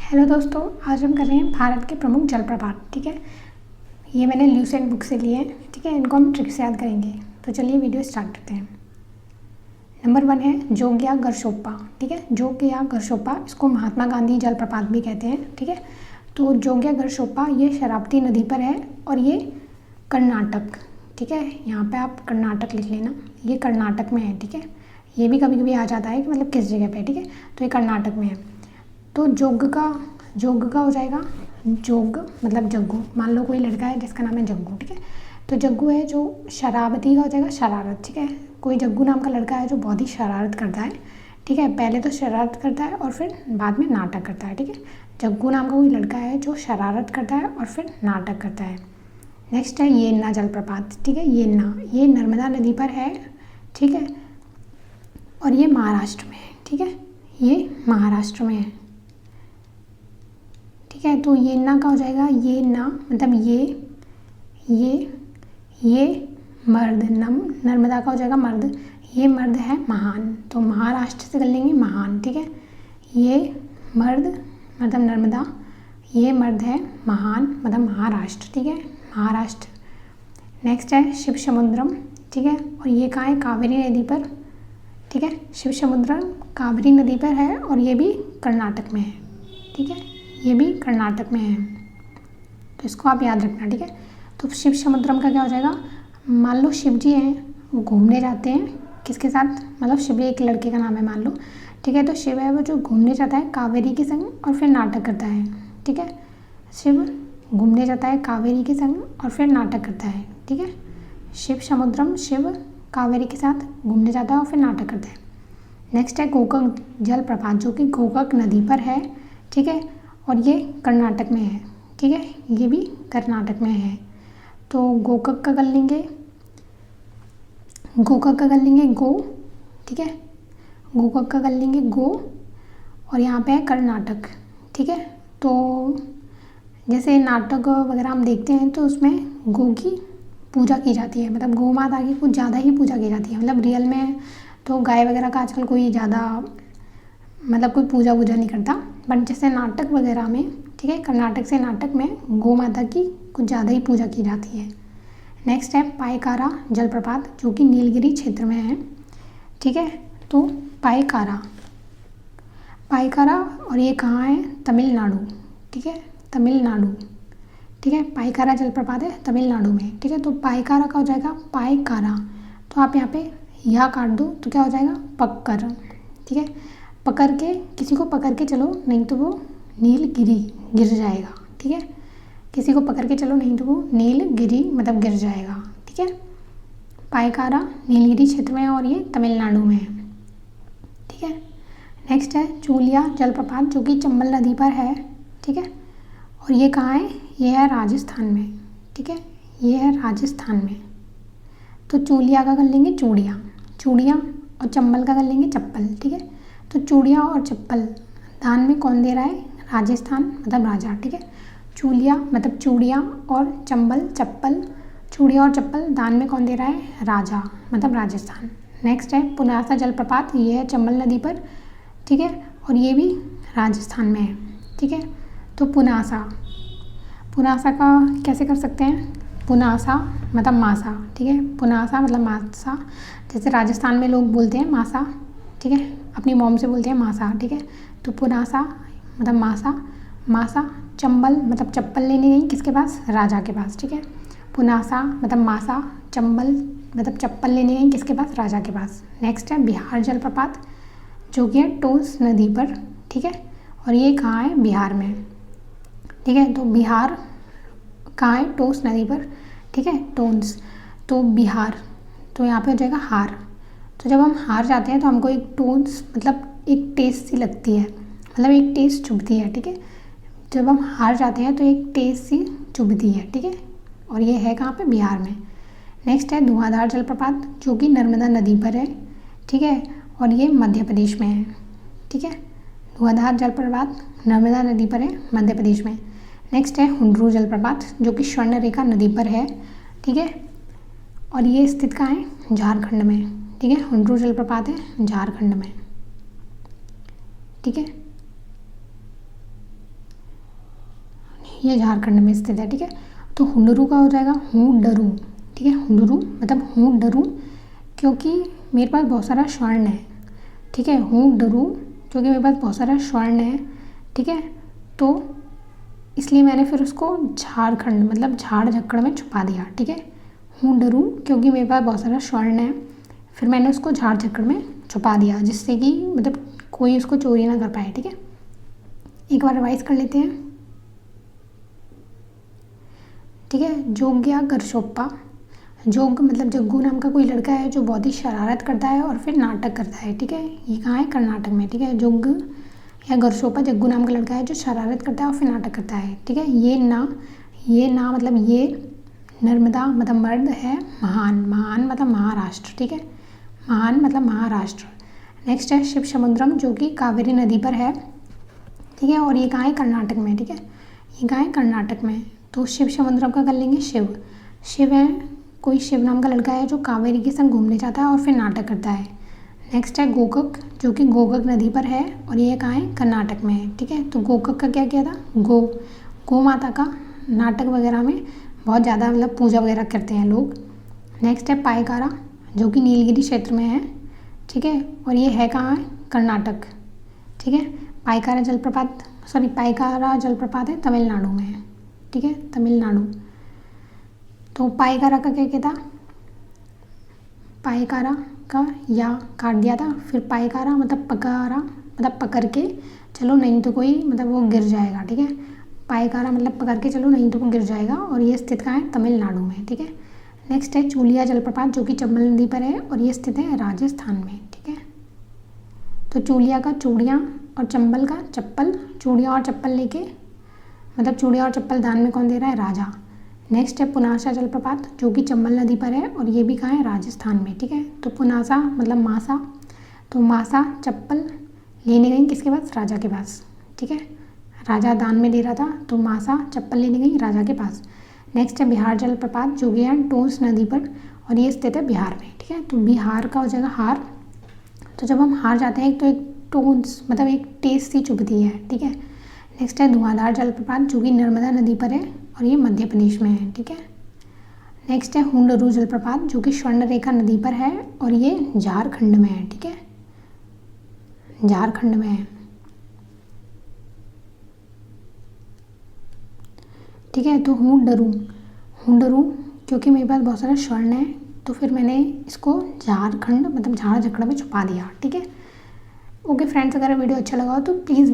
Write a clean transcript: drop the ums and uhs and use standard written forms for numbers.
Hello दोस्तों, आज हम कर रहे हैं भारत के प्रमुख जलप्रपात। ठीक है, ये मैंने ल्यूसेंट बुक से लिए हैं। ठीक है, इनको हम ट्रिक से याद करेंगे। तो चलिए वीडियो स्टार्ट करते हैं। नंबर 1 है जोग्या गरशोप्पा। ठीक है, जोग्या गरशोप्पा, इसको महात्मा गांधी जलप्रपात भी कहते हैं। ठीक है, तो जोग्या गरशोप्पा ये शरावती नदी पर है और ये कर्नाटक, ठीक है, यहाँ पे आप कर्नाटक लिख लेना, ये कर्नाटक में है। ठीक है, ये भी कभी कभी आ जाता है कि मतलब किस जगह पे। ठीक है, तो ये कर्नाटक में है। तो जोग का हो जाएगा जोग मतलब जग्गू। मान लो कोई लड़का है जिसका नाम है जग्गू। ठीक है, तो जग्गू है जो शराबती का हो जाएगा शरारत। ठीक है, कोई जग्गू नाम का लड़का है जो बहुत ही शरारत करता है। ठीक है, पहले तो शरारत करता है और फिर बाद में नाटक करता है। ठीक है, जग्गू नाम का कोई लड़का है जो शरारत करता है और फिर नाटक करता है। नेक्स्ट है येन्ना जलप्रपात। ठीक है, येन्ना ये नर्मदा नदी पर है। ठीक है, और ये महाराष्ट्र में है। ठीक है, ये महाराष्ट्र में है। ठीक है, तो येन्ना का हो जाएगा येन्ना मतलब ये मर्द, नर्मदा का हो जाएगा मर्द, ये मर्द है महान, तो महाराष्ट्र से कर लेंगे महान। ठीक है, ये मर्द मतलब नर्मदा, ये मर्द है महान मतलब महाराष्ट्र। ठीक है, महाराष्ट्र। नेक्स्ट है शिव समुद्रम। ठीक है, और ये कहाँ है? कावेरी नदी पर। ठीक है, शिव समुद्रम कावेरी नदी पर है और ये भी कर्नाटक में है। ठीक है, ये भी कर्नाटक में है, तो इसको आप याद रखना। ठीक है, तो शिव समुद्रम का क्या हो जाएगा? मान लो शिव जी हैं, वो घूमने जाते हैं किसके साथ? मतलब शिव एक लड़के का नाम है मान लो। ठीक है, तो शिव है वो जो घूमने जाता है कावेरी के संग और फिर नाटक करता है। ठीक है, शिव घूमने जाता है कावेरी के संग और फिर नाटक करता है। ठीक है, शिव समुद्रम, शिव कावेरी के साथ घूमने जाता है और फिर नाटक करता है। नेक्स्ट है गोकाक जलप्रपात, जो कि गोकाक नदी पर है। ठीक है, और ये कर्नाटक में है। ठीक है, ये भी कर्नाटक में है। तो गोकाक का कर लेंगे, गोकाक का कर लेंगे गो। ठीक है, गोकाक का कर लेंगे गो, और यहाँ पे है कर्नाटक। ठीक है, तो जैसे नाटक वगैरह हम देखते हैं तो उसमें गो की पूजा की जाती है, मतलब गौ माता की कुछ ज़्यादा ही पूजा की जाती है। मतलब रियल में तो गाय वगैरह का आजकल कोई ज़्यादा मतलब कोई पूजा वूजा नहीं करता, बट जैसे नाटक वगैरह में, ठीक है, कर्नाटक से नाटक में गौ माता की कुछ ज़्यादा ही पूजा की जाती है। नेक्स्ट है पायकारा जलप्रपात, जो कि नीलगिरी क्षेत्र में है। ठीक है, तो पायकारा और ये कहाँ है? तमिलनाडु। ठीक है, तमिलनाडु। ठीक है, पायकारा जलप्रपात है तमिलनाडु में। ठीक है, तो पायकारा का हो जाएगा पायकारा, तो आप यहाँ पे यह काट दो तो क्या हो जाएगा? पक्कर। ठीक है, पकड़ के, किसी को पकड़ के चलो नहीं तो वो नीलगिरी गिर जाएगा। ठीक है, किसी को पकड़ के चलो नहीं तो वो नीलगिरी मतलब गिर जाएगा। ठीक है, पायकारा नीलगिरी क्षेत्र में है और ये तमिलनाडु में है। ठीक है, नेक्स्ट है चूलिया जलप्रपात, जो कि चंबल नदी पर है। ठीक है, और ये कहाँ है? ये है राजस्थान में। ठीक है, ये है राजस्थान में। तो चूलिया का कर लेंगे चूड़िया, और चंबल का कर लेंगे चप्पल। ठीक है, तो चूड़िया और चप्पल दान में कौन दे रहा है? राजस्थान मतलब राजा। ठीक है, चूलिया मतलब चूड़िया और चंबल चप्पल, चूड़िया और चप्पल दान में कौन दे रहा है? राजा मतलब राजस्थान। नेक्स्ट है पुनासा जलप्रपात, ये है चंबल नदी पर। ठीक है, और ये भी राजस्थान में है। ठीक है, तो पुनासा का कैसे कर सकते हैं? पुनासा मतलब मासा। ठीक है, पुनासा मतलब मासा, जैसे राजस्थान में लोग बोलते हैं मासा। ठीक है, अपनी मॉम से बोलते हैं मासा। ठीक है, तो पुनासा मतलब मासा। चंबल मतलब चप्पल लेने गई किसके पास? राजा के पास। ठीक है, पुनासा मतलब मासा, चंबल मतलब चप्पल लेने गई किसके पास? राजा के पास। नेक्स्ट है बिहार जलप्रपात, जो कि है टोंस नदी पर। ठीक है, और ये कहाँ है? बिहार में। ठीक है, तो बिहार कहाँ है? टोंस नदी पर। ठीक है, टोंस, तो बिहार, तो यहाँ पे हो जाएगा हार। तो जब हम हार जाते हैं तो हमको एक टोंस मतलब एक टेस्ट सी लगती है, मतलब एक टेस्ट चुभती है। ठीक है, जब हम हार जाते हैं तो एक टेस्ट सी चुभती है। ठीक है, और ये है कहाँ पे? बिहार में। नेक्स्ट है धुआंधार जलप्रपात, जो कि नर्मदा नदी पर है। ठीक है, और ये मध्य प्रदेश में है। ठीक है, धुआंधार जलप्रपात नर्मदा नदी पर है, मध्य प्रदेश में। नेक्स्ट है हुंड्रू जलप्रपात, जो कि स्वर्णरेखा नदी पर है। ठीक है, और ये स्थित कहाँ है? झारखंड में। ठीक है, हुंड्रू जलप्रपात है झारखंड में। ठीक है, ये झारखंड में स्थित है, ठीक है। तो हुंडरू का हो जाएगा हूँ डरू, ठीक है। हुंडरू मतलब हूँ डरू, क्योंकि मेरे पास बहुत सारा स्वर्ण है, ठीक है। हूँ डरू क्योंकि मेरे पास बहुत सारा स्वर्ण है, ठीक है। तो इसलिए मैंने फिर उसको झारखंड मतलब झाड़ झक्कड़ में छुपा दिया, ठीक है। हूँ डरू क्योंकि मेरे पास बहुत सारा स्वर्ण है, फिर मैंने उसको झाड़ झक्कड़ में छुपा दिया, जिससे कि मतलब कोई उसको चोरी ना कर पाए, ठीक है। एक बार रिवाइज कर लेते हैं, ठीक है। जोग्या गरशोप्पा, जोग मतलब जग्गू नाम का कोई लड़का है जो बहुत ही शरारत करता है और फिर नाटक करता है, ठीक है। ये कहाँ है? कर्नाटक में, ठीक है। जोग या गरशोप्पा जग्गू नाम का लड़का है जो शरारत करता है और फिर नाटक करता है, ठीक है। ये ना मतलब ये नर्मदा मतलब मर्द है, महान महान मतलब महाराष्ट्र, ठीक है। महान मतलब महाराष्ट्र। नेक्स्ट है शिव समुद्रम जो कि कावेरी नदी पर है, ठीक है। और ये कहाँ है? कर्नाटक में, ठीक है। ये कहाँ है? कर्नाटक में। तो शिव समुद्रम का कर लेंगे शिव। शिव है कोई शिव नाम का लड़का है जो कावेरी के संग घूमने जाता है और फिर नाटक करता है। नेक्स्ट है गोकक जो कि गोकक नदी पर है और ये कहाँ है? कर्नाटक में है, ठीक है। तो गोकक का क्या किया था? गौ माता का नाटक वगैरह में बहुत ज़्यादा मतलब पूजा वगैरह करते हैं लोग। नेक्स्ट है पायकारा जो कि नीलगिरी क्षेत्र में है, ठीक है। और ये है कहाँ है? कर्नाटक, ठीक है। पायकारा जलप्रपात है तमिलनाडु में है, ठीक है, तमिलनाडु। तो पायकारा का क्या था? पायकारा का या काट दिया था, फिर पायकारा मतलब पकारा मतलब पकड़ के चलो नहीं तो कोई मतलब वो गिर जाएगा, ठीक है। पायकारा मतलब पकड़ के चलो नहीं तो वो गिर जाएगा और ये स्थित कहाँ है? तमिलनाडु में, ठीक है। नेक्स्ट है चूलिया जलप्रपात जो कि चंबल नदी पर है और ये स्थित है राजस्थान में, ठीक है। तो चूलिया का चूड़ियाँ और चंबल का चप्पल, चूड़ियाँ और चप्पल लेके मतलब चूड़ियाँ और चप्पल दान में कौन दे रहा है? राजा। नेक्स्ट है पुनासा जलप्रपात जो कि चंबल नदी पर है और ये भी कहाँ है? राजस्थान में, ठीक है। तो पुनासा मतलब मासा, तो मासा चप्पल लेने गई किसके पास? राजा के पास, ठीक है। राजा दान में दे रहा था तो मासा चप्पल लेने गई राजा के पास। नेक्स्ट है बिहार जलप्रपात जो कि है टोंस नदी पर और ये स्थित है बिहार में, ठीक है। तो बिहार का हो जाएगा हार। तो जब हम हार जाते हैं तो एक टोन्स मतलब एक टेस्ट सी चुभती है, ठीक है। नेक्स्ट है धुआंधार जलप्रपात जो कि नर्मदा नदी पर है और ये मध्य प्रदेश में है, ठीक है। नेक्स्ट है हुंडरू जलप्रपात जो कि स्वर्णरेखा नदी पर है और ये झारखंड में है, ठीक है, झारखंड में है, ठीक है। तो हुंडरू क्योंकि मेरे पास बहुत सारा स्वर्ण है तो फिर मैंने इसको झारखंड मतलब झाड़ झकड़ा में छुपा दिया, ठीक है। ओके फ्रेंड्स, अगर वीडियो अच्छा लगा हो तो प्लीज़